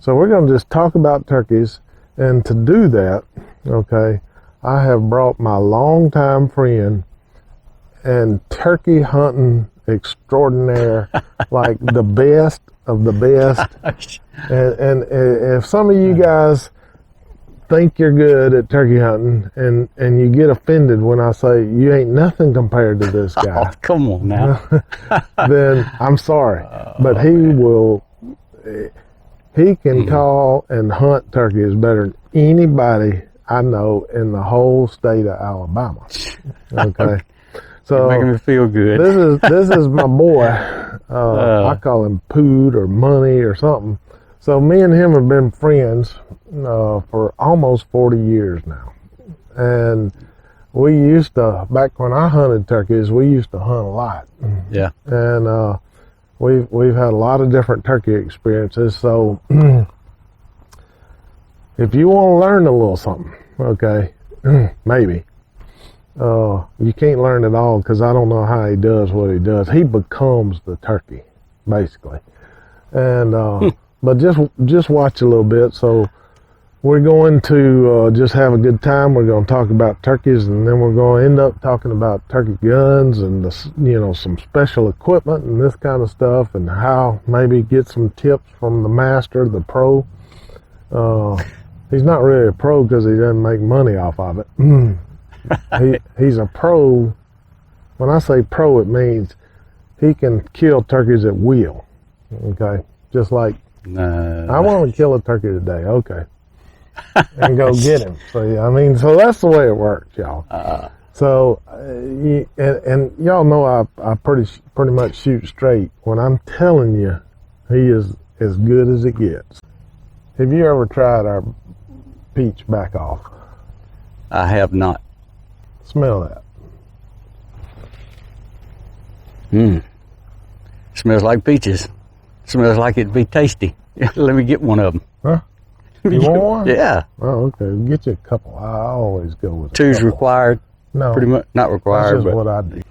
So we're going to just talk about turkeys. And to do that, okay, I have brought my longtime friend and turkey hunting extraordinaire, like the best of the best. And if some of you guys think you're good at turkey hunting and you get offended when I say you ain't nothing compared to this guy. Oh, come on now. Then I'm sorry. But he can call and hunt turkeys better than anybody I know in the whole state of Alabama. Okay. So you're making me feel good. This is my boy. I call him Pood or Money or something. So me and him have been friends for almost 40 years now. And we used to, back when I hunted turkeys, we used to hunt a lot. Yeah. And we've had a lot of different turkey experiences. So if you want to learn a little something, okay, maybe. You can't learn it all because I don't know how he does what he does. He becomes the turkey, basically. And but just watch a little bit. So we're going to just have a good time. We're going to talk about turkeys, and then we're going to end up talking about turkey guns and some special equipment and this kind of stuff, and how maybe get some tips from the master, the pro. He's not really a pro because he doesn't make money off of it. He's a pro. When I say pro, it means he can kill turkeys at will. Okay, just like I want to kill a turkey today. Okay, and go get him. So yeah, I mean, so that's the way it works, y'all. So and y'all know I pretty much shoot straight. When I'm telling you, he is as good as it gets. Have you ever tried our peach BaccOff? I have not. Smell that. Smells like peaches. Smells like it'd be tasty. Let me get one of them. Huh? You want one? Yeah. Oh, okay. Get you a couple. I always go with two's required. No. Pretty much not required. That's just but what I do.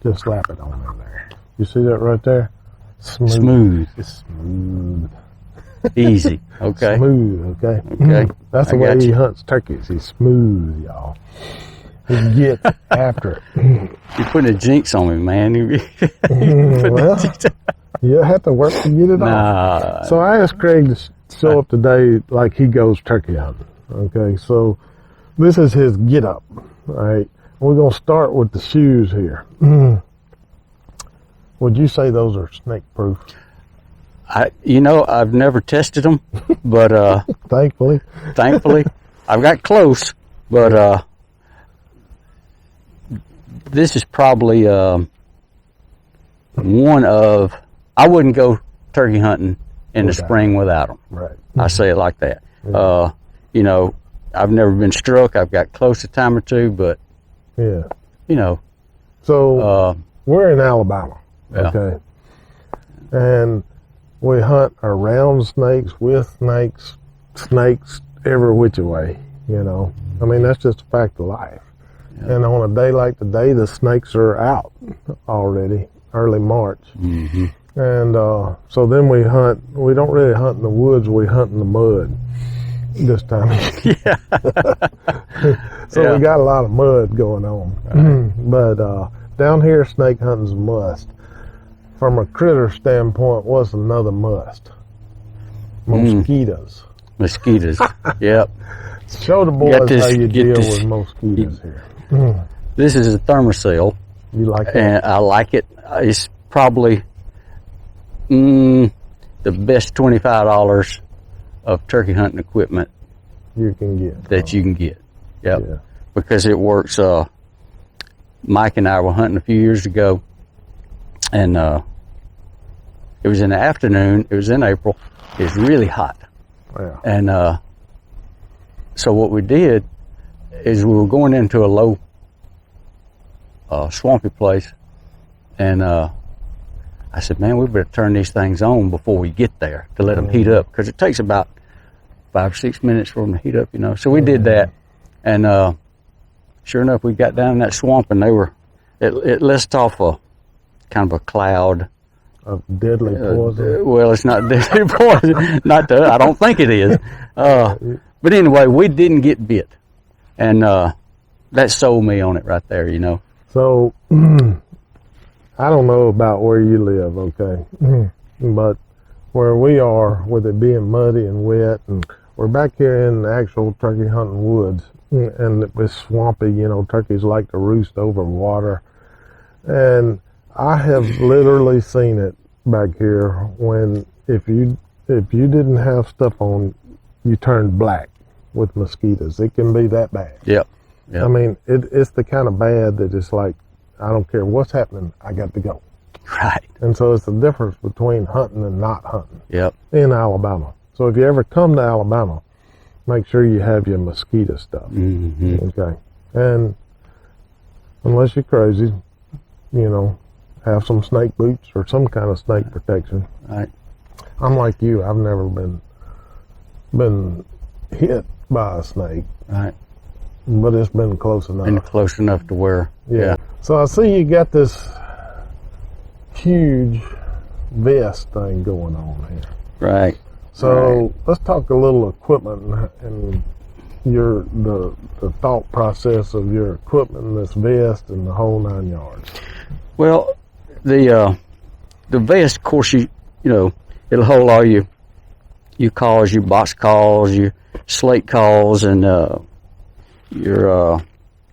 Just slap it on in there. You see that right there? Smooth. It's smooth. Easy. Okay. Smooth. Okay. Okay. That's the way he hunts turkeys. He's smooth, y'all. He gets after it. You're putting a jinx on me, man. Well, you have to work to get it off. So I asked Craig to show up today like he goes turkey hunting. Okay, so this is his get up. All right, we're gonna start with the shoes here. Would you say those are snake proof? I've never tested them, but thankfully, I've got close. But this is probably one of. I wouldn't go turkey hunting in the spring without them. Right. I say it like that. I've never been struck. I've got close a time or two, but So we're in Alabama, okay, and we hunt around snakes, with snakes every which way. I mean, that's just a fact of life. Yeah. And on a day like today, the snakes are out already, early March. Mm-hmm. And so then we hunt. We don't really hunt in the woods. We hunt in the mud this time. So we got a lot of mud going on. Right. But down here, snake hunting's a must. From a critter standpoint, what's another must? Mosquitoes. Mosquitoes. Yep. Show the boys how you deal with mosquitoes here. This is a thermocell. You like it? And I like it. It's probably the best $25 of turkey hunting equipment you can get. That you can get. Yep. Yeah. Because it works. Mike and I were hunting a few years ago, and it was in the afternoon. It was in April. It was really hot. Yeah. And so what we did is we were going into a low swampy place, and I said, man, we better turn these things on before we get there to let them heat up, because it takes about 5 or 6 minutes for them to heat up, So we did that, and sure enough, we got down in that swamp, and it let off a kind of a cloud of deadly poison? Well, it's not deadly poison. I don't think it is. But anyway, we didn't get bit. And that sold me on it right there, you know. So, I don't know about where you live, okay? But where we are, with it being muddy and wet, and we're back here in the actual turkey hunting woods, and it's swampy, you know, turkeys like to roost over water. And I have literally seen it back here when if you didn't have stuff on, you turned black with mosquitoes. It can be that bad. Yep. I mean, it's the kind of bad that it's like, I don't care what's happening, I got to go. Right. And so it's the difference between hunting and not hunting. Yep. In Alabama. So if you ever come to Alabama, make sure you have your mosquito stuff. Mm-hmm. Okay. And unless you're crazy, you know, have some snake boots or some kind of snake protection. Right. I'm like you. I've never been hit by a snake. Right. But it's been close enough. And close enough to where. Yeah. So I see you got this huge vest thing going on here. Right. So let's talk a little equipment and the thought process of your equipment and this vest and the whole 9 yards. Well, the vest, of course, you know, it'll hold all your calls, your box calls, your slate calls, and your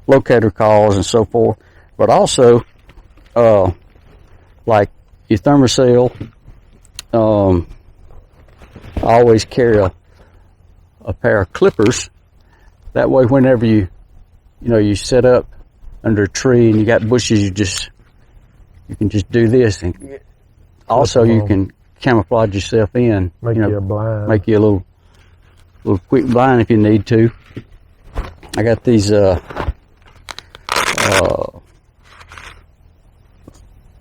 locator calls and so forth. But also, like your thermocell, I always carry a pair of clippers. That way, whenever you set up under a tree and you got bushes, you can just do this. And also, you can camouflage yourself in. Make you a blind. Make you a little quick blind if you need to. I got these little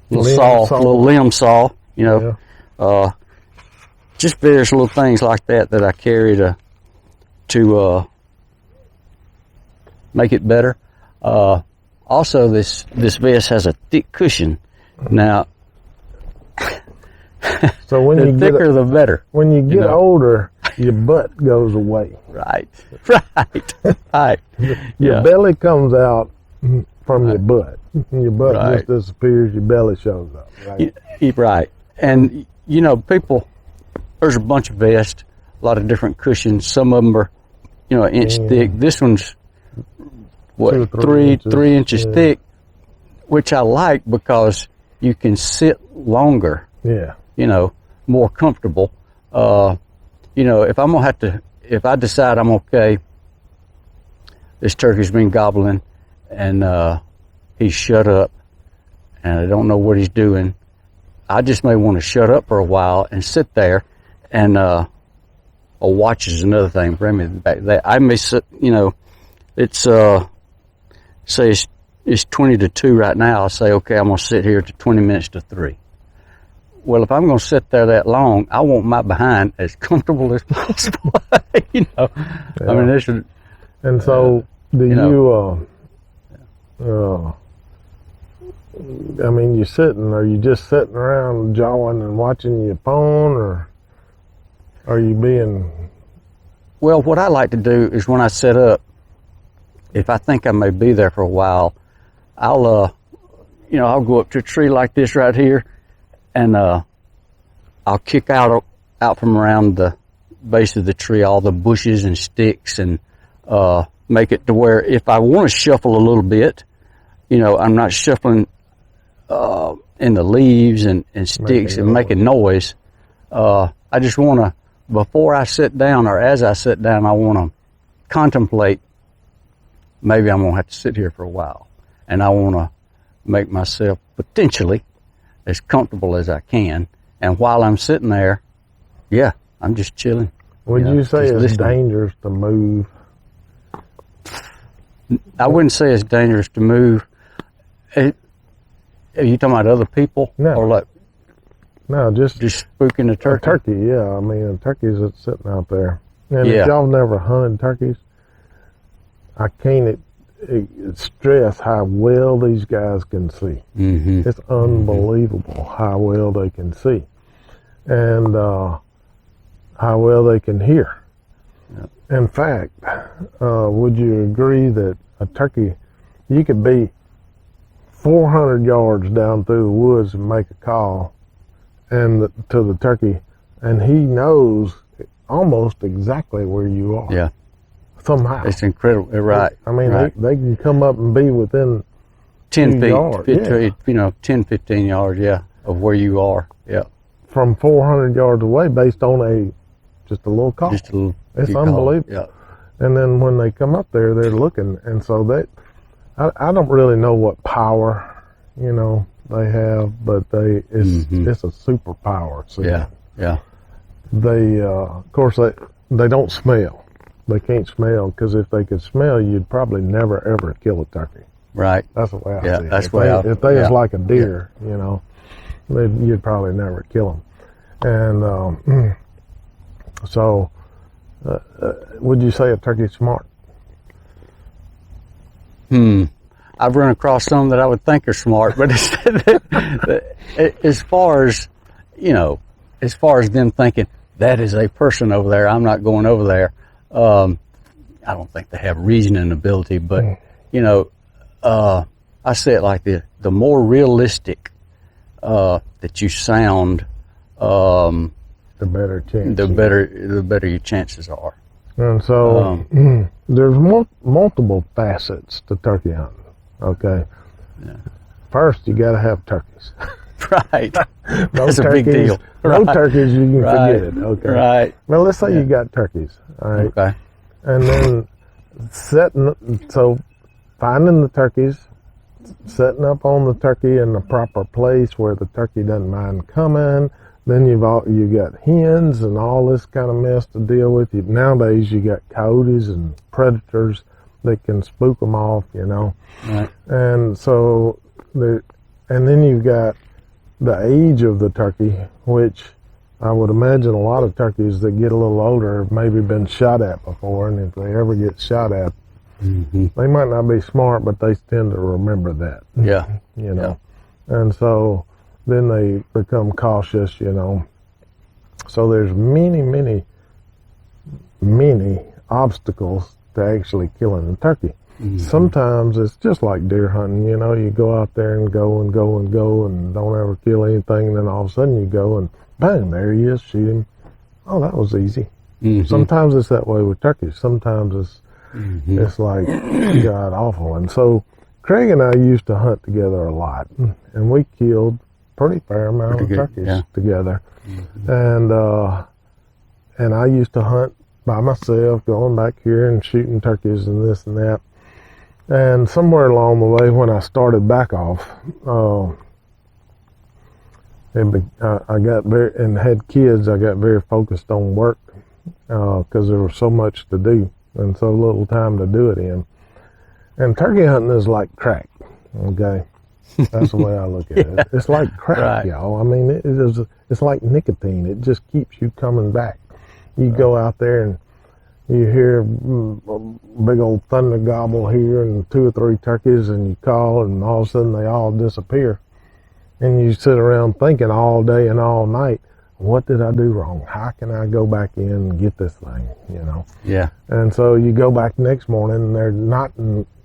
limb saw, you know. Yeah. Just various little things like that I carry to make it better. Also, this vest has a thick cushion. Now, so when the you thicker, the better. When you get older, your butt goes away. Right. Right. Your belly comes out from your butt. Your butt just disappears. Your belly shows up. Right. Right. And you know, people. There's a bunch of vests, a lot of different cushions. Some of them are, you know, an inch thick. This one's what, 3 inches thick, which I like because you can sit longer. Yeah. You know, more comfortable. You know, if I decide I'm okay, this turkey's been gobbling and he's shut up and I don't know what he's doing, I just may want to shut up for a while and sit there. And a watch is another thing. Bring me back. I may sit, you know, it's say it's 20 to 2 right now. I'll say, okay, I'm gonna sit here to 20 minutes to 3. Well, if I'm gonna sit there that long, I want my behind as comfortable as possible. You know, I mean, this should. And so, I mean, you're sitting. Are you just sitting around jawing and watching your phone, or are you being? Well, what I like to do is when I set up, if I think I may be there for a while, I'll go up to a tree like this right here, and I'll kick out from around the base of the tree all the bushes and sticks, and make it to where if I want to shuffle a little bit, you know, I'm not shuffling in the leaves and sticks and making noise. I just want to, before I sit down or as I sit down, I want to contemplate, maybe I'm going to have to sit here for a while. And I want to make myself potentially as comfortable as I can. And while I'm sitting there, I'm just chilling. Would you say it's dangerous to move? I wouldn't say it's dangerous to move. Are you talking about other people? No. Or like? No, just spooking a turkey. A turkey, yeah. I mean, a turkey's that's sitting out there. And if y'all never hunted turkeys, I can't stress how well these guys can see. Mm-hmm. It's unbelievable how well they can see, and how well they can hear. Yep. In fact, would you agree that a turkey, you could be 400 yards down through the woods and make a call to the turkey, and he knows almost exactly where you are. Yeah. Somehow. It's incredible. Right. I mean, right. they can come up and be within 10 feet, yards, yeah. 10, 15 yards, yeah, of where you are. Yeah. From 400 yards away based on just a little call. Just a little. It's unbelievable. Yeah. And then when they come up there, they're looking, and so I don't really know what power, they have, but it's a superpower. See? Yeah. Yeah. They, of course, they don't smell. They can't smell, because if they could smell, you'd probably never ever kill a turkey. Right. That's the way I see it. That's the way if they was like a deer, you'd probably never kill them. And so, would you say a turkey's smart? I've run across some that I would think are smart, but as far as them thinking that is a person over there, I'm not going over there. I don't think they have reasoning ability, but I say it like this: the more realistic that you sound, the better chance. the better your chances are. And so there's multiple facets to turkey hunting. Okay. Yeah. First, you got to have turkeys. Right. That's turkeys, a big deal. No Right. turkeys, you can Right. forget it. Okay. Right. Well, let's say you got turkeys. All right. Okay. And then finding the turkeys, setting up on the turkey in the proper place where the turkey doesn't mind coming. Then you got hens and all this kind of mess to deal with. Nowadays you got coyotes and predators that can spook them off, Right. And so and then you've got the age of the turkey, which I would imagine a lot of turkeys that get a little older have maybe been shot at before, and if they ever get shot at, they might not be smart, but they tend to remember that. Yeah. And so then they become cautious, So there's many obstacles to actually killing a turkey. Sometimes it's just like deer hunting, you go out there and go and don't ever kill anything, and then all of a sudden you go and bang, there he is, shoot him. Oh, that was easy. Sometimes it's that way with turkeys. Sometimes it's like god awful. And so Craig and I used to hunt together a lot, and we killed pretty fair amount of turkeys together. And I used to hunt by myself, going back here and shooting turkeys and this and that. And somewhere along the way, when I started BaccOff, I got and had kids, I got very focused on work because there was so much to do and so little time to do it in. And turkey hunting is like crack, okay? That's the way I look at it. It's like crack, y'all. I mean, it's like nicotine. It just keeps you coming back. You go out there and you hear a big old thunder gobble here and 2 or 3 turkeys, and you call, and all of a sudden they all disappear. And you sit around thinking all day and all night, what did I do wrong? How can I go back in and get this thing, Yeah. And so you go back next morning, and they're not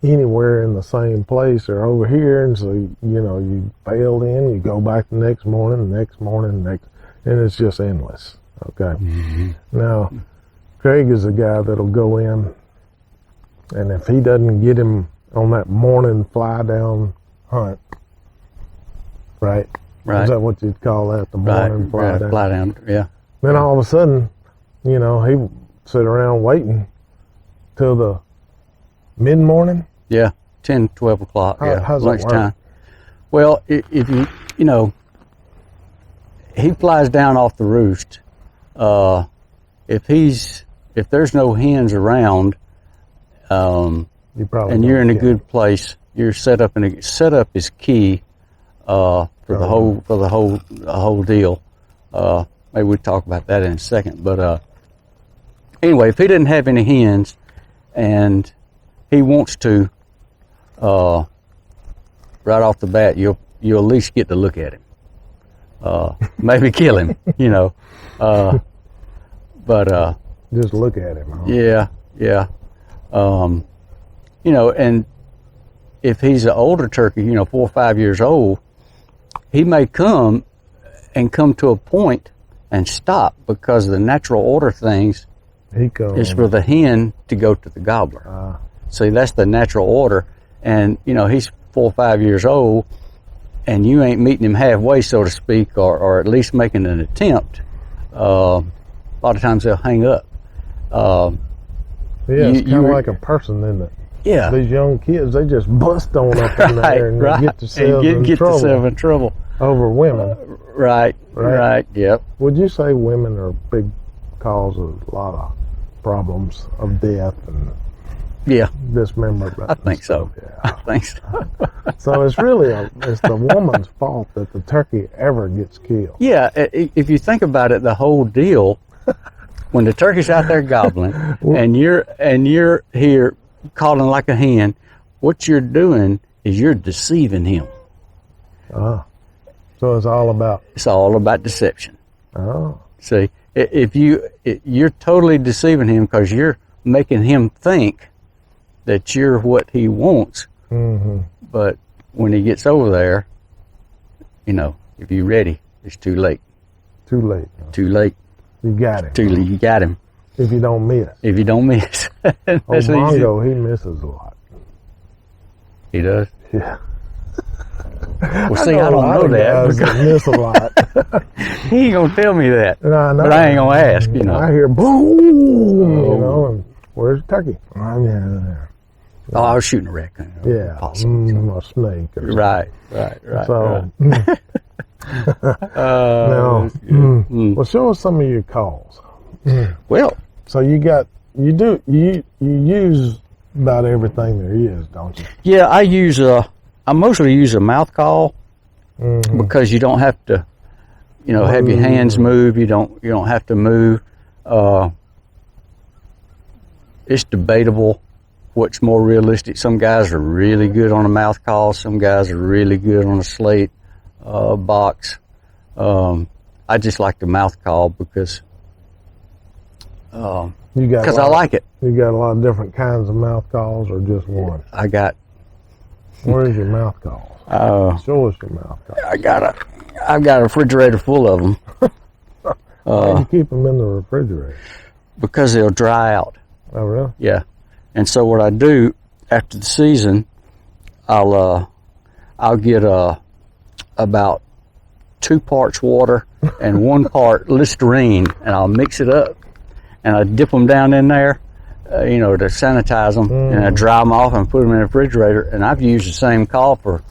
anywhere in the same place or over here, and so, you failed in, you go back the next morning, and it's just endless, okay? Now, Craig is a guy that'll go in, and if he doesn't get him on that morning fly down hunt, right? Right. Is that what you'd call that? The morning fly down? Fly down, yeah. Then all of a sudden, he sit around waiting till the mid-morning. Yeah, 10, 12 o'clock, How's that lunchtime. work? Well, if he flies down off the roost. If there's no hens around, and you're in a good place, you're set up. Setup is key for the whole deal. Maybe we'll talk about that in a second. But anyway, if he didn't have any hens and he wants to right off the bat, you'll at least get to look at him. Maybe kill him, you know. But just look at him. Huh? yeah. You know, and if he's an older turkey, you know, 4 or 5 years old, he may come to a point and stop because the natural order things is for the hen to go to the gobbler. See, that's the natural order. And, you know, he's 4 or 5 years old, and you ain't meeting him halfway, so to speak, or at least making an attempt. A lot of times they'll hang up. It's kind of like a person, isn't it? Yeah. These young kids, they just bust on up in there and they get themselves in trouble over women. Right. Yep. Would you say women are a big cause of a lot of problems of death and dismemberment? I think so. Yeah. I think so. So it's really it's the woman's fault that the turkey ever gets killed. Yeah. If you think about it, the whole deal, when the turkey's out there gobbling and you're here calling like a hen, what you're doing is you're deceiving him. So it's all about deception. Oh. See, if you're totally deceiving him because you're making him think that you're what he wants. Mm-hmm. But when he gets over there, you know, if you're ready, it's too late. Too late. Too late. You got him. You got him. If you don't miss. Mongo, he misses a lot. He does? Yeah. Well, see, I don't know that. Because miss a lot. He ain't going to tell me that. No, I know. But I ain't going to ask, you know. I hear boom, you know, and where's the turkey? I was shooting a raccoon. Yeah. A snake. Or right. So, now, well, show us some of your calls. Well, so you use about everything there is, don't you? Yeah, I mostly use a mouth call because you don't have to, you know, have your hands move. You don't have to move. It's debatable what's more realistic. Some guys are really good on a mouth call. Some guys are really good on a slate box. I just like the mouth call because I like it. You got a lot of different kinds of mouth calls, or just one? Where's your mouth calls? Show us your mouth calls. I've got a refrigerator full of them. Why do you keep them in the refrigerator? Because they'll dry out. Oh, really? Yeah. And so what I do after the season, I'll get about 2 parts water and 1 part Listerine, and I'll mix it up, and I dip them down in there, you know, to sanitize them, and I dry them off and put them in the refrigerator. And I've used the same call for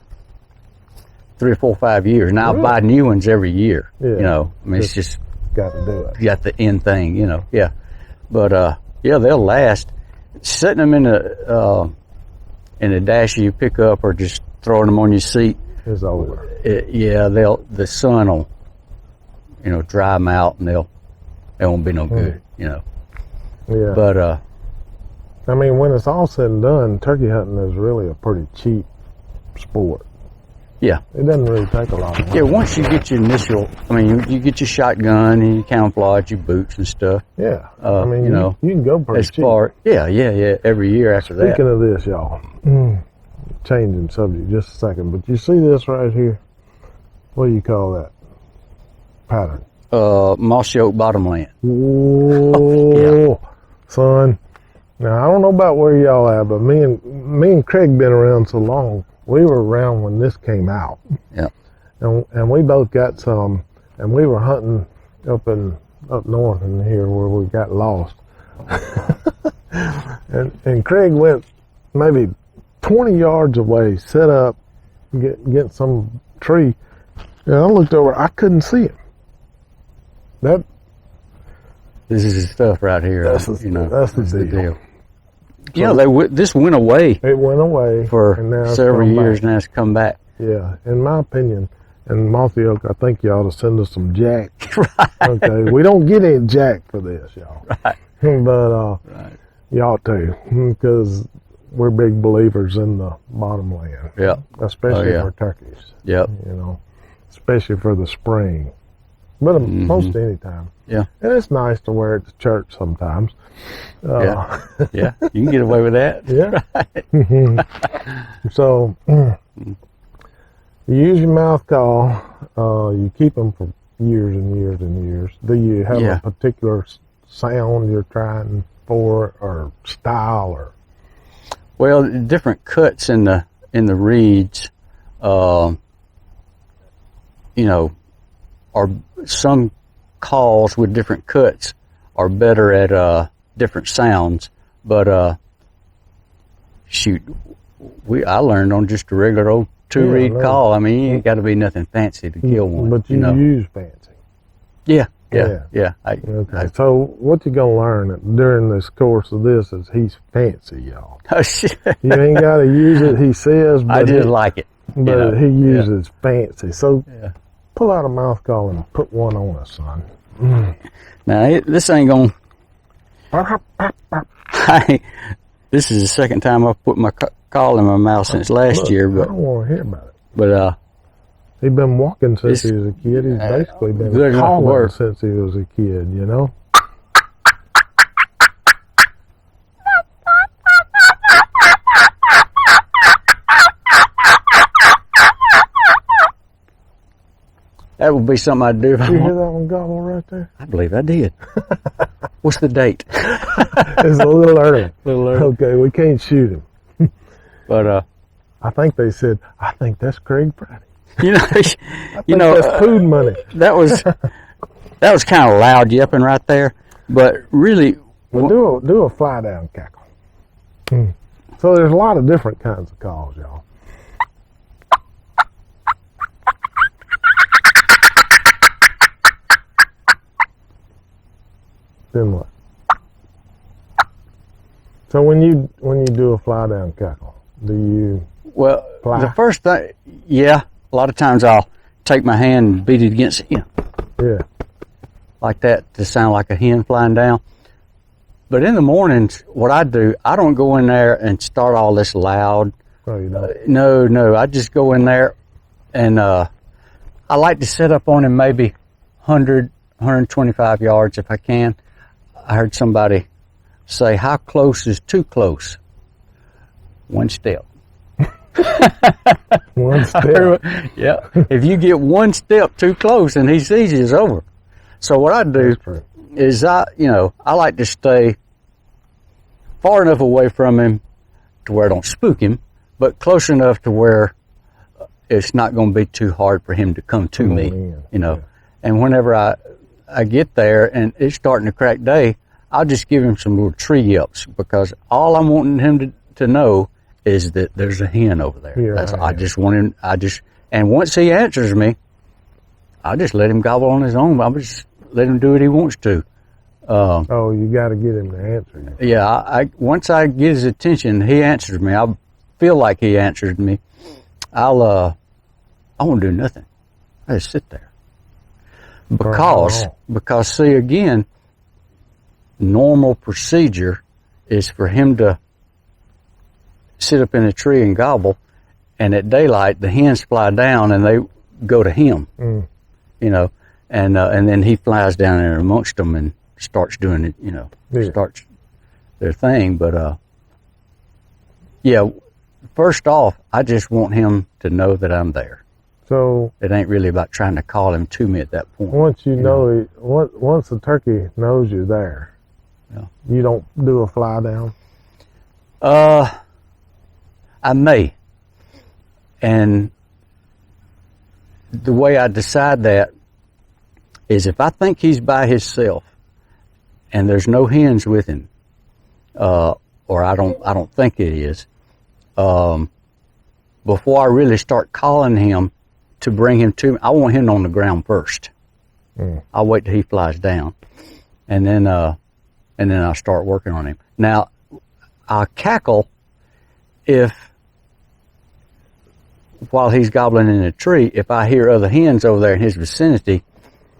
3 or 4 or 5 years. Now I buy new ones every year. Yeah. You know, I mean, it's just got to do it. Got the end thing, you know. Yeah, but they'll last. Setting them in the dasher you pick up, or just throwing them on your seat, is over. The sun will, you know, dry them out, and they won't be no good, you know. Yeah. But I mean, when it's all said and done, turkey hunting is really a pretty cheap sport. Yeah. It doesn't really take a lot of money. Yeah, once you get your initial, I mean, you get your shotgun and your camouflage, your boots and stuff. Yeah. I mean, you know, you can go pretty cheap. Yeah, every year after that. Speaking of this, y'all, changing subject just a second, but you see this right here? What do you call that pattern? Moss yoke bottomland. Whoa, son. Now, I don't know about where y'all at, but me and Craig been around so long. We were around when this came out. Yeah. And we both got some, and we were hunting up north in here where we got lost. and Craig went maybe 20 yards away, set up, get some tree. And I looked over, I couldn't see him. This is the stuff right here. That's the deal. So, this went away. It went away for several years, now it's come back. Yeah, in my opinion, and Mossy Oak, I think you ought to send us some jack. Right. Okay, we don't get any jack for this, y'all. Right. But you ought to, because we're big believers in the bottomland. Yeah. Especially yeah. for turkeys. Yep. You know, especially for the spring. But most any time. Yeah. And it's nice to wear it to church sometimes. Yeah. Yeah. You can get away with that. Yeah. So, you use your mouth call. You keep them for years and years and years. Do you have a particular sound you're trying for, or style, or? Well, different cuts in the reeds, you know, are some calls with different cuts are better at different sounds. But shoot, I learned on just a regular old 2-reed call. I mean, you ain't got to be nothing fancy to kill one. But you know. use fancy. Yeah. Okay. So what you gonna learn during this course of this is he's fancy, y'all. Oh, shit. You ain't got to use it. He says, but I just like it. But he uses fancy. So pull out a mouth call and put one on us, son. Now this ain't gonna. This is the second time I've put my call in my mouth since last year. But I don't want to hear about it. But he's been walking since he was a kid. He's basically been calling since he was a kid, you know? that would be something I'd do. Did you hear that one gobble right there? I believe I did. What's the date? It's a little early. Okay, we can't shoot him. But I think they said, I think that's Craig Friday. You know, That's food money. That was kind of loud yipping right there, but really, well, do a fly down cackle. So there's a lot of different kinds of calls, y'all. Then what? So when you do a fly down cackle, do you fly? The first thing, a lot of times I'll take my hand and beat it against it, like that to sound like a hen flying down. But in the mornings, what I do, I don't go in there and start all this loud. Oh, you don't? No, I just go in there and I like to set up on him maybe 100, 125 yards if I can. I heard somebody say, how close is too close? 1 step. 1 step. Yeah. If you get 1 step too close and he sees you, it's over. So what I do is I like to stay far enough away from him to where I don't spook him, but close enough to where it's not going to be too hard for him to come to me, And whenever I get there and it's starting to crack day, I'll just give him some little tree yelps, because all I'm wanting him to know is that there's a hen over there. I just want him, and once he answers me, I just let him gobble on his own. I just let him do what he wants to. You got to get him to answer you. Yeah, once I get his attention, he answers me. I feel like he answered me. I won't do nothing. I just sit there. Because see, again, normal procedure is for him to sit up in a tree and gobble, and at daylight the hens fly down and they go to him, and then he flies down there amongst them and starts doing it, starts their thing. But first off, I just want him to know that I'm there. So it ain't really about trying to call him to me at that point. Once once the turkey knows you're there, you don't do a fly down? I may. And the way I decide that is if I think he's by himself and there's no hens with him, or I don't think it is, before I really start calling him to bring him to me, I want him on the ground first. I'll wait till he flies down, and then I'll start working on him. Now, I'll cackle while he's gobbling in a tree, if I hear other hens over there in his vicinity,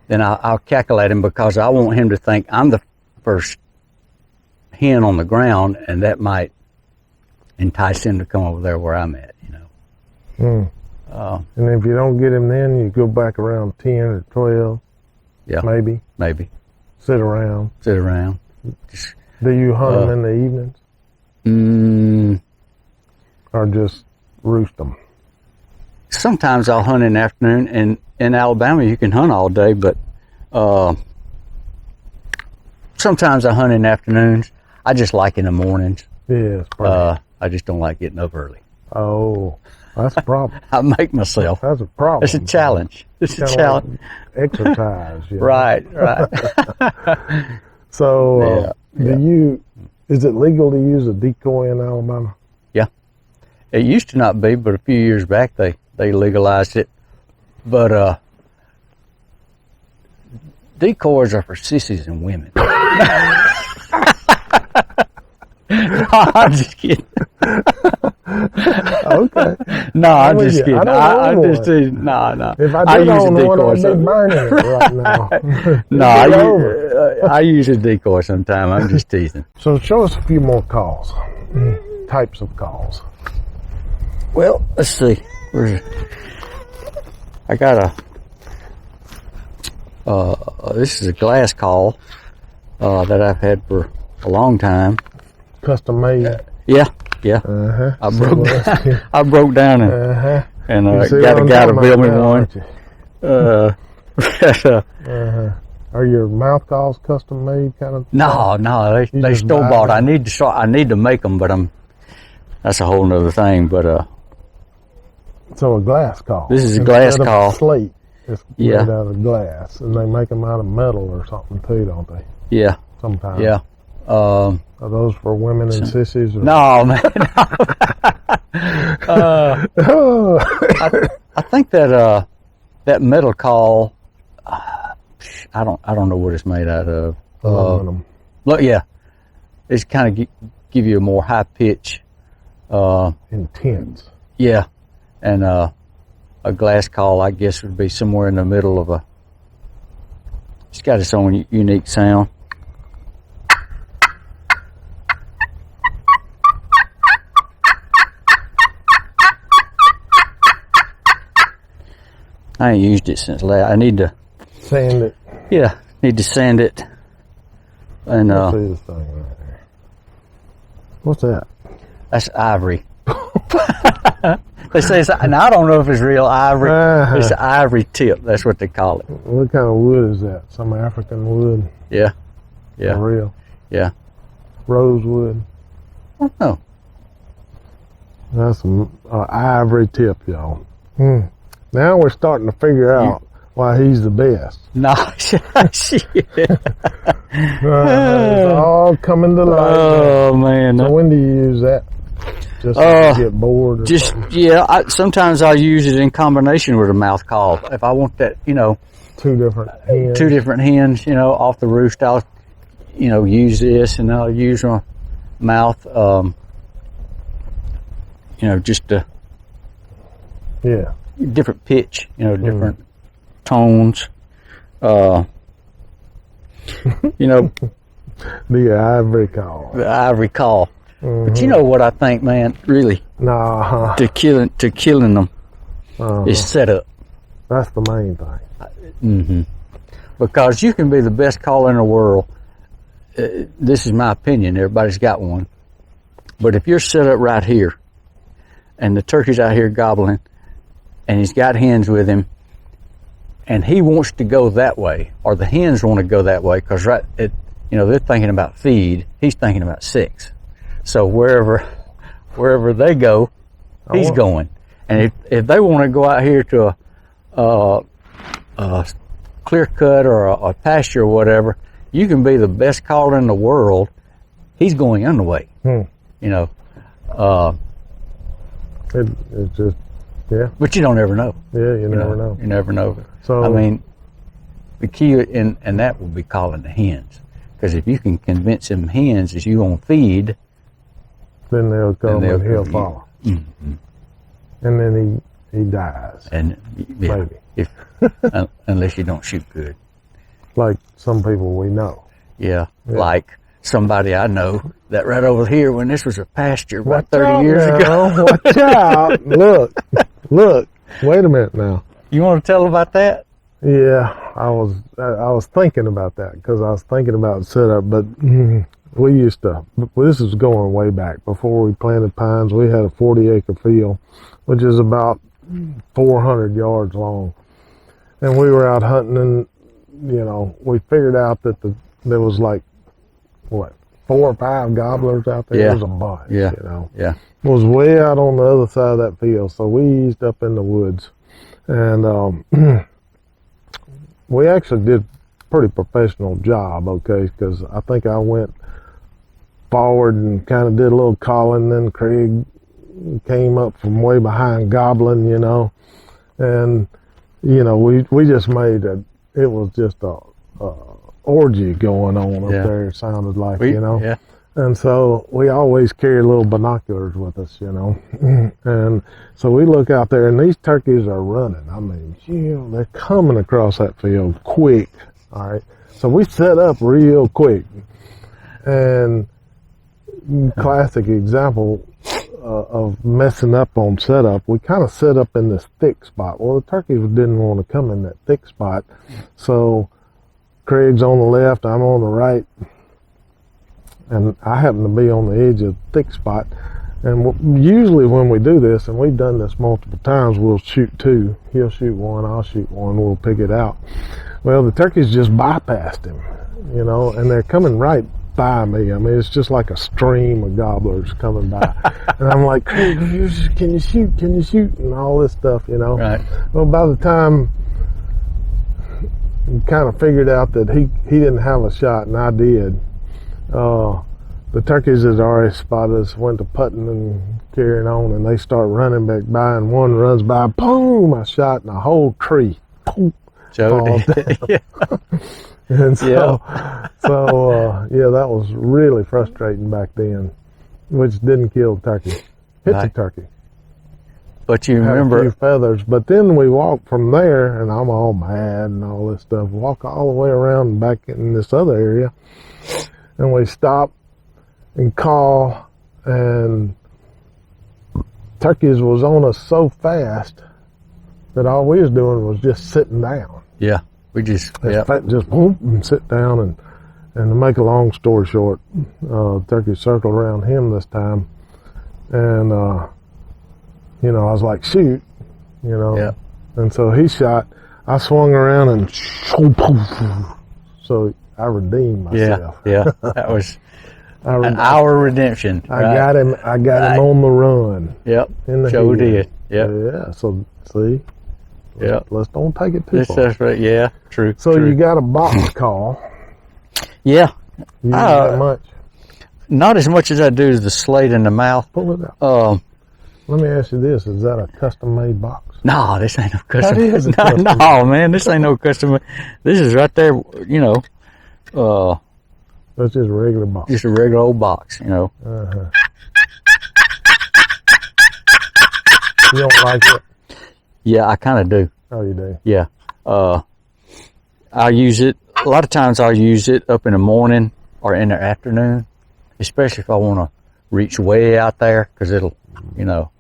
then I'll cackle at him, because I want him to think I'm the first hen on the ground, and that might entice him to come over there where I'm at, you know. And if you don't get him then, you go back around 10 or 12. Yeah. Maybe. Sit around. Just, Do you hunt them in the evenings? Or just roost them? Sometimes I'll hunt in the afternoon, and in Alabama you can hunt all day, but sometimes I hunt in the afternoons. I just like in the mornings. Yes. I just don't like getting up early. Oh, that's a problem. I make myself. That's a problem. It's a challenge. It's a challenge. Like exercise. You know? Right. So, is it legal to use a decoy in Alabama? Yeah. It used to not be, but a few years back they legalized it. But decoys are for sissies and women. No, I'm just kidding. Okay. No, I'm just kidding. I'm just teasing. No. If I did use own a one, decoy, I'd be burning it right now. No, I use a decoy sometime. I'm just teasing. So show us a few more calls. Types of calls. Well, let's see. I got this is a glass call that I've had for a long time. Custom made. Yeah. Uh-huh. I broke down and got a guy to build me one. Are your mouth calls custom made kind of? No, they store bought. I need to make them, but that's a whole nother thing. But so a glass call. This is a glass call. Slate. It's made out of glass, and they make them out of metal or something too, don't they? Yeah. Sometimes. Yeah. Are those for women and sissies? Or? No, man. I think that that metal call. I don't know what it's made out of. Aluminum. Look, yeah, it's kind of give you a more high pitch. Intense. Yeah, and a glass call, I guess, would be somewhere in the middle of a. It's got its own unique sound. I ain't used it since last. I need to sand it. Yeah, need to sand it. And let's see this thing right here. What's that? That's ivory. They say it's, and I don't know if it's real ivory. It's ivory tip. That's what they call it. What kind of wood is that? Some African wood? Yeah. For real? Yeah. Rosewood? I don't know. That's some ivory tip, y'all. Now we're starting to figure out why he's the best. No, shit. It's all coming to light. Oh, man. So when do you use that? Just to get bored or something? Sometimes I'll use it in combination with a mouth call. If I want that, two different hens, off the roost, I'll, use this, and I'll use my mouth, just to... Yeah. Different pitch, different tones. The ivory call. The ivory call. But you know what I think, man, really? To killing them is setup. That's the main thing. Because you can be the best caller in the world. This is my opinion. Everybody's got one. But if you're set up right here, and the turkey's out here gobbling, and he's got hens with him, and he wants to go that way, or the hens want to go that way, because they're thinking about feed. He's thinking about sex. So wherever they go, he's going. And if they want to go out here to a clear cut or a pasture or whatever, you can be the best caller in the world. He's going underway. It's just. Yeah. But you don't ever know. Yeah, you never know. You never know. So I mean, the key and that would be calling the hens, because if you can convince them hens that you gonna feed, then they'll come and he'll follow. And then he dies. And maybe unless you don't shoot good. Like some people we know. Yeah. Like somebody I know that right over here when this was a pasture about Watch 30 out years now. ago. Watch out. Look. Wait a minute now. You want to tell about that? Yeah, I was thinking about that because I was thinking about setup, but we used to, this is going way back. Before we planted pines, we had a 40-acre field, which is about 400 yards long. And we were out hunting and, we figured out that there was like, 4 or 5 gobblers out there. Yeah. There was a bunch, Yeah. It was way out on the other side of that field, so we eased up in the woods. And we actually did a pretty professional job, okay, because I think I went forward and kind of did a little calling, then Craig came up from way behind gobbling, and, we just made it was just a orgy going on up there, it sounded like, Yeah. And so we always carry little binoculars with us, and so we look out there and these turkeys are running. I mean, they're coming across that field quick. All right. So we set up real quick, and classic example of messing up on setup. We kind of set up in this thick spot. Well, the turkeys didn't want to come in that thick spot. So Craig's on the left, I'm on the right. And I happen to be on the edge of the thick spot. And usually when we do this, and we've done this multiple times, we'll shoot 2. He'll shoot 1, I'll shoot 1, we'll pick it out. Well, the turkeys just bypassed him, and they're coming right by me. I mean, it's just like a stream of gobblers coming by. And I'm like, Craig, can you shoot? And all this stuff, Right. Well, by the time we kind of figured out that he didn't have a shot and I did, the turkeys had already spotted us, went to putting and carrying on, and they start running back by, and one runs by, boom, I shot in a whole tree. Boom, Joe did. Yeah. And so, that was really frustrating back then, which didn't kill the turkey. Hit the turkey. But you Had remember, a few feathers, but then we walked from there, and I'm all mad and all this stuff. Walk all the way around and back in this other area, and we stop and call, and turkeys was on us so fast that all we was doing was just sitting down. yeah, we just, Just boom, and sit down, and to make a long story short, turkey circled around him this time, and I was like, shoot, and so he shot. I swung around and so I redeemed myself. Yeah, that was our redemption. I got him on the run. Yep, In the Joe head. did. Yep. Yeah, so see, Yep. let's don't take it too far. That's right. Yeah, true. So true. you got a box call. Yeah, You got much. not as much as I do the slate in the mouth. Pull it out. Um, Let me ask you this: is that a custom-made box? no, this ain't no custom. That is a custom. No, man, this ain't no custom. This is right there. That's just a regular box. Just a regular old box. Uh-huh. You don't like it? Yeah, I kind of do. Oh, you do. Yeah. I use it. A lot of times I'll use it up in the morning or in the afternoon, especially if I want to reach way out there, because it'll,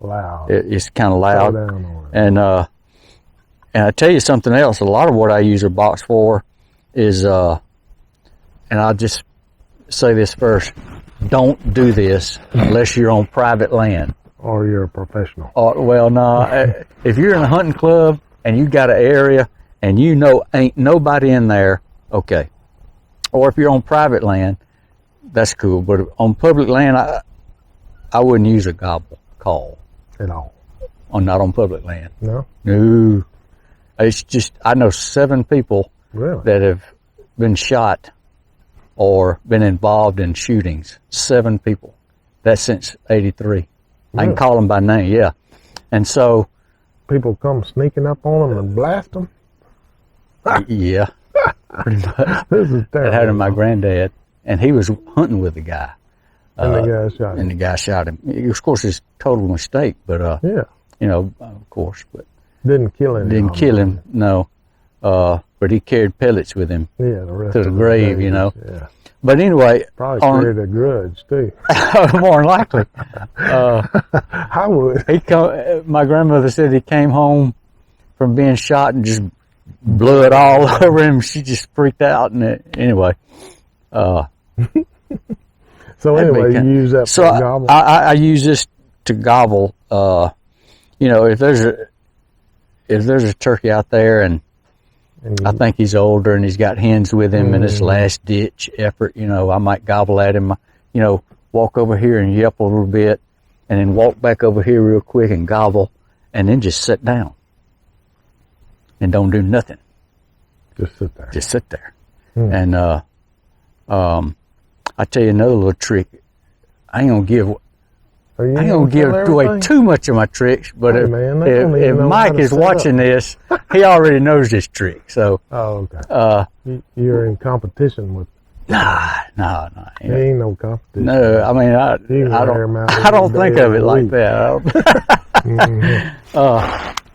Loud. it's kind of Slow loud. down on it. And I tell you something else. A lot of what I use a box for is, and I'll just say this first: don't do this unless you're on private land. Or you're a professional. Well, no. If you're in a hunting club and you got an area and ain't nobody in there, okay. Or if you're on private land, that's cool. But on public land, I wouldn't use a gobble call. At all. Not on public land. No? No. It's just, I know 7 people Really? that have been shot or been involved in shootings. 7 people. That's since 83. I can Really? call them by name, yeah. And so, People come sneaking up on them and blast them? yeah, pretty much. This is That happened to terrible. my granddad, and he was hunting with the guy. And the guy shot him. And the guy shot him. Of course, it's a total mistake, but, Yeah. of course, but Didn't kill him. didn't kill him, no. But he carried pellets with him Yeah, the rest to the of grave, days, you know. Yeah. But anyway, Probably created a grudge too. more than likely, I would. my grandmother said he came home from being shot and just blood all over him. She just freaked out. And anyway, So anyway, you use that for gobble. I use this to gobble. If there's a turkey out there and I think he's older and he's got hens with him in his last ditch effort, I might gobble at him, walk over here and yelp a little bit and then walk back over here real quick and gobble and then just sit down and don't do nothing. Just sit there. Just sit there. And, I tell you another little trick. I ain't gonna give away too much of my tricks, but if Mike is watching this, he already knows this trick. So. Oh, okay. You're in competition with. Nah. There ain't no competition. No, I mean I don't think of it like that.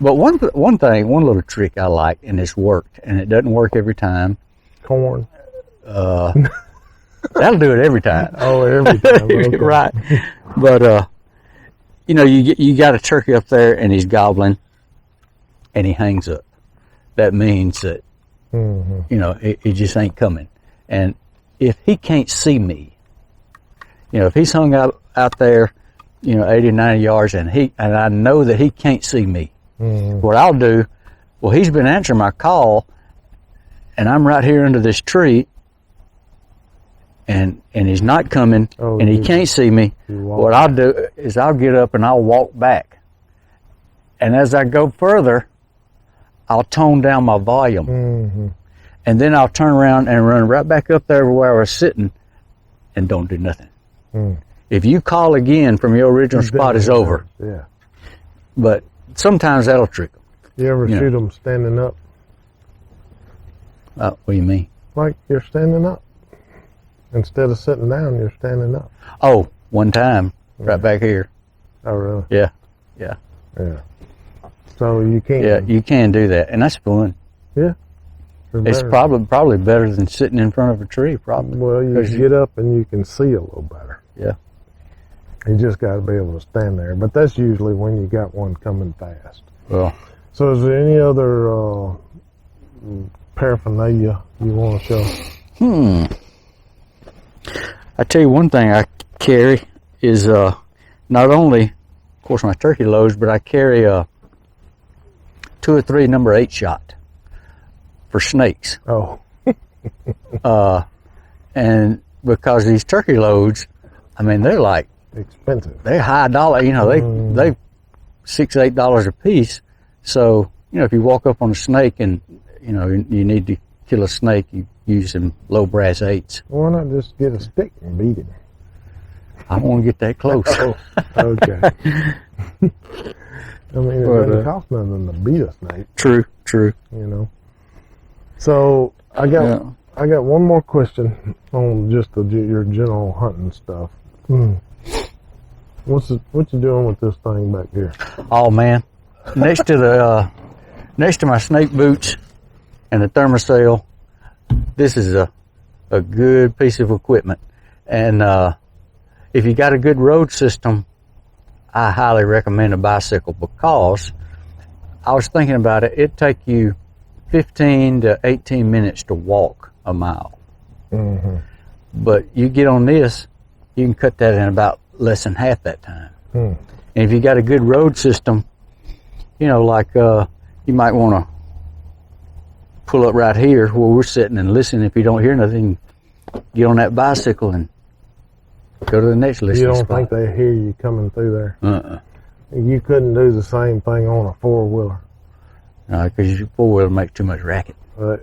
But one little trick I like, and it's worked, and it doesn't work every time. Corn. That'll do it every time. Oh, every time. Okay. Right. But you got a turkey up there and he's gobbling and he hangs up. That means that he just ain't coming. And if he can't see me, if he's hung out there, 80, 90 yards and I know that he can't see me, what I'll do, he's been answering my call and I'm right here under this tree and he's not coming and he can't see me. What I'll do is I'll get up and I'll walk back. And as I go further, I'll tone down my volume. And then I'll turn around and run right back up there where I was sitting and don't do nothing. If you call again from your original spot, it's over. Yeah. But sometimes that'll trick them. You ever shoot them standing up? What do you mean? Like you're standing up. Instead of sitting down, you're standing up. Oh, one time, right back here. Oh, really? Yeah. So you can't. Yeah, you can do that, and that's fun. Yeah. It's probably better than sitting in front of a tree, probably. Well, you get up and you can see a little better. Yeah. You just got to be able to stand there. But that's usually when you got one coming fast. Well. So is there any other paraphernalia you want to show? I tell you one thing I carry is not only, of course, my turkey loads, but I carry a 2 or 3 number 8 shot for snakes. Oh. And because these turkey loads, I mean, they're like expensive. They're high dollar. They $6, $8 a piece. So if you walk up on a snake and you need to kill a snake, you use some low brass 8s. Why not just get a stick and beat it? I don't want to get that close. Oh, okay. I mean, it doesn't cost nothing to beat a snake. True. So I got one more question on just your general hunting stuff. What you doing with this thing back here? Oh man, next to my snake boots and the thermocell, this is a good piece of equipment. And if you got a good road system, I highly recommend a bicycle, because I was thinking about it. It'd take you 15 to 18 minutes to walk a mile. But you get on this, you can cut that in about less than half that time. And if you got a good road system, you might want to pull up right here where we're sitting and listen. If you don't hear nothing, get on that bicycle and go to the next listening spot. You don't think they hear you coming through there? You couldn't do the same thing on a 4-wheeler. No, because your 4-wheeler makes too much racket. I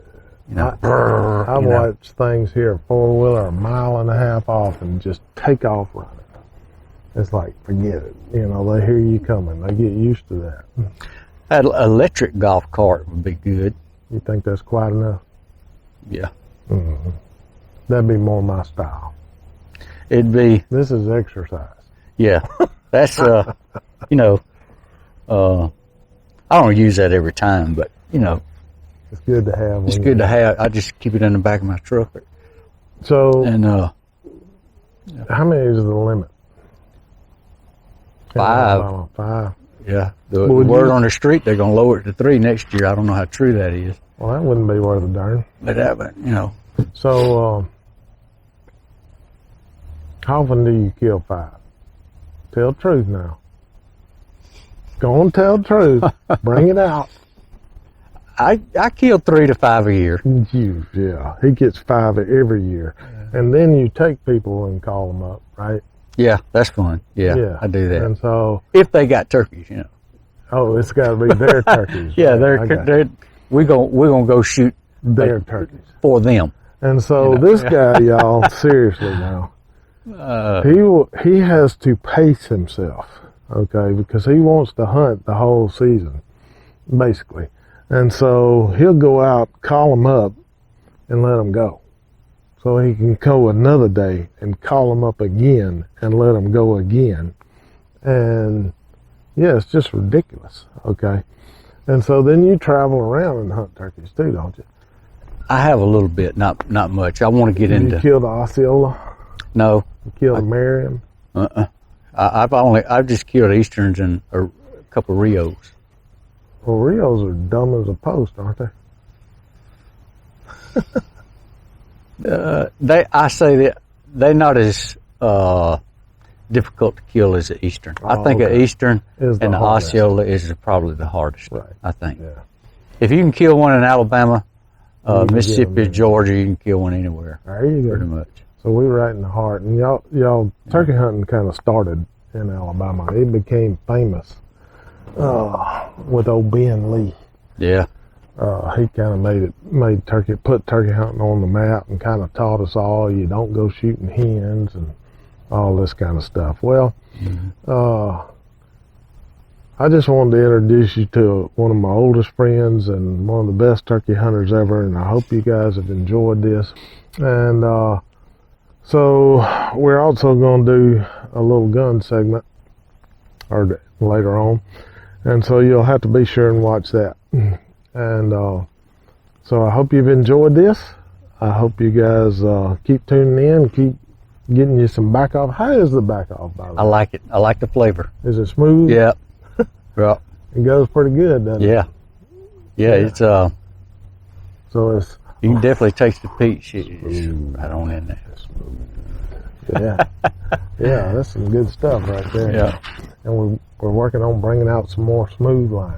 watch things here, 4-wheeler a mile and a half off and just take off running. It's like, forget it. They hear you coming. They get used to that. That electric golf cart would be good. You think that's quite enough? Yeah. That'd be more my style. It'd be. This is exercise. Yeah. That's, I don't use that every time, but, It's good to have. It's good to have. I just keep it in the back of my truck So, And how many is the limit? In 5. Alabama? 5. Yeah. The Would word you- on the street, they're going to lower it to 3 next year. I don't know how true that is. Well, that wouldn't be worth a darn. But, you know. So, how often do you kill 5? Tell the truth now. Go on, tell the truth. Bring it out. I kill 3 to 5 a year. Yeah, he gets 5 every year. And then you take people and call them up, right? Yeah, that's fun. Yeah, I do that. And so, If they got turkeys, you know. oh, it's got to be their turkeys. Yeah, right? we're gonna go shoot Their turkeys. for them. And so this guy, y'all, seriously now, he has to pace himself, okay, because he wants to hunt the whole season, basically. And so he'll go out, call them up, and let them go. So he can go another day and call them up again and let them go again. And yeah, it's just ridiculous, okay? And so then you travel around and hunt turkeys too, don't you? I have a little bit, not much. I want to get into. You kill the Osceola? No. You kill the Merriam? I've just killed Easterns and a couple of Rios. Well, Rios are dumb as a post, aren't they? I say that they're not as difficult to kill as the Eastern. I think an Eastern Is the and the hardest. Osceola is probably the hardest. Right. I think. Yeah. If you can kill one in Alabama, can get Mississippi, them. Georgia, you can kill one anywhere. There you Pretty go. much. So we were right in the heart. And y'all turkey hunting kind of started in Alabama. It became famous with old Ben Lee. Yeah. He kind of put turkey hunting on the map and kind of taught us all you don't go shooting hens and all this kind of stuff. Well, I just wanted to introduce you to one of my oldest friends and one of the best turkey hunters ever, and I hope you guys have enjoyed this. And so we're also going to do a little gun segment or later on, and so you'll have to be sure and watch that. And so I hope you've enjoyed this. I hope you guys keep tuning in, keep getting you some BaccOff. How is the BaccOff, by the way? I like it. I like the flavor. Is it smooth? Yeah. Yeah. It goes pretty good, doesn't it? Yeah. Yeah. It's So it's you can definitely taste the peach. It's right on in there. yeah, that's some good stuff right there. Yeah. And we're working on bringing out some more smooth lines.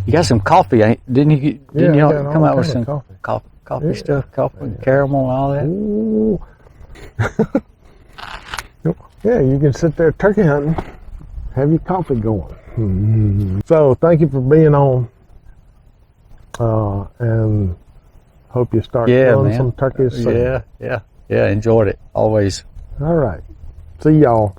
You got some coffee, didn't you? Didn't Yeah, I you got all come out with kind some of coffee Yeah. stuff, coffee and caramel and all that? Ooh. Yeah, you can sit there turkey hunting, have your coffee going. So thank you for being on, and hope you start killing some turkeys soon. Yeah. Enjoyed it always. All right, see y'all.